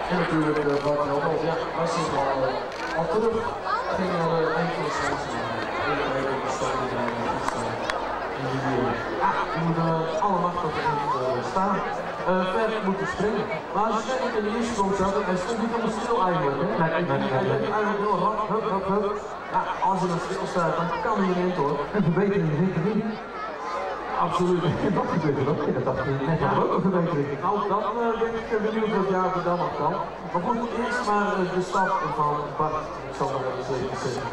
En natuurlijk Bart Helmond, ja, wij zien al terug. Ging naar de eindinstantie. Je moet alle macht op staan. Ver moeten springen. Maar als je net in de eerste sprong zat, hij stond niet helemaal stil eigenlijk. Hè? Hij werd eigenlijk heel rap, hup. Ja, als je dan stilstaat, dan kan hij erin hoor. En verbetering zit erin. Absoluut. En dat gebeurt er ook. Dat dacht ik net ook een verbetering. Nou, dan ben ik benieuwd wat Jacob dan nog kan. Maar goed, eerst maar de stap van Bart. Ik zal maar even zeggen.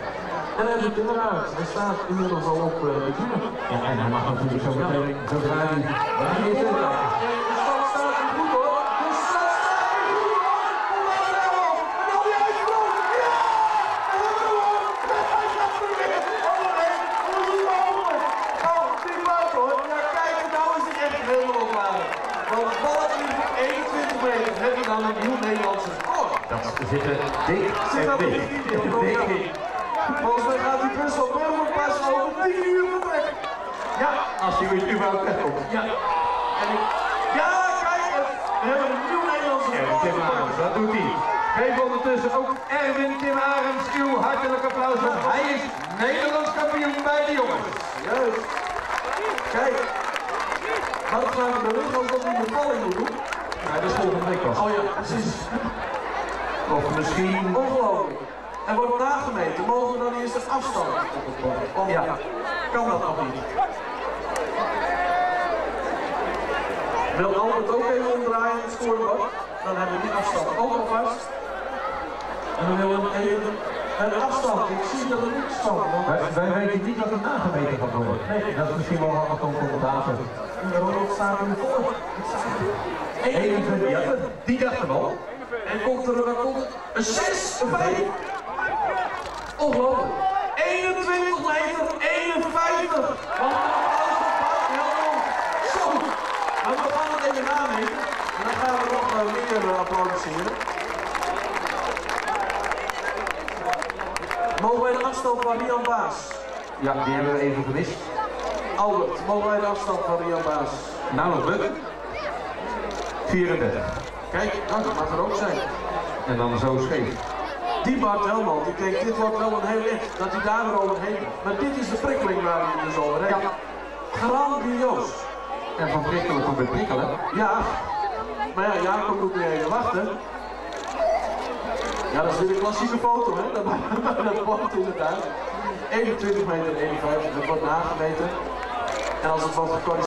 En hij heeft het inderdaad. Hij staat inmiddels al op de tribune. Ja, en hij mag natuurlijk zo meteen, zodra hij De stad staat er goed hoor. De stad staat er goed hoor. En dan die uitsprong. Ja! En dan hebben we hem. Hij gaat er weer. Oh nee, hoe is het mogelijk? Oh, die buik hoor. Ja, kijk, nou is het echt helemaal klaar. Want de bal is 21 meter. Heb je dan een nieuw Nederlandse score? Dat zitten dik Zit dat en dik in? Volgens mij gaat die bus op helemaal pas over 10 uur vertrekken. Ja, als hij weer überhaupt wegkomt. ja. En ik... Ja, kijk, we hebben een nieuw Nederlandse Erwin Tim Arends, dat doet hij. Geef ondertussen ook Erwin Tim Arends uw hartelijk applaus, want hij is Nederlands kampioen bij de jongens. Juist. Kijk. Wat gaan we er liggen als dat een bevalling moet doen? Ja, dat is volgende week pas. Oh ja, precies. Of misschien... Ongelooflijk. Er wordt nagemeten. Mogen we dan eerst een afstand op het bord? Of Ja. Kan dat nog niet? Wil Albert ook even omdraaien het scorebord? Dan hebben we die afstand ook alvast. En dan willen we even een afstand. Ik zie dat er niks van. Wij weten niet wat er nagemeten gaat worden. Nee, dat is misschien wel wat een commentator. Ronald staat er nu voor. 21, ja, die dachten we al. En komt er een 6, een 5. Ongelooflijk. 21 meter, 51. Want een applaus voor Bart Helmond. Zo. Maar we gaan het even nameten. En dan gaan we nog meer applaudisseren. Mogen wij de afstand van Rian Baas? Ja, die hebben we even gemist. Albert, mogen wij de afstand van Rian Baas? Nou nog lukken. 34. Kijk, nou, dat mag er ook zijn. En dan zo scheef. Die Bart Helmond, ik denk dit wordt wel een heel echt, dat hij daar weer overheen. Maar dit is de prikkeling waar hij dus overheen. Ja. Grandioos. En van prikkelen komt weer prikkelen. Ja, maar ja, Jacob moet nu even wachten. Ja, dat is weer een klassieke foto, hè? Dat wordt inderdaad. 21 meter 51, dat wordt nagemeten. En als het wordt gecorrigeerd.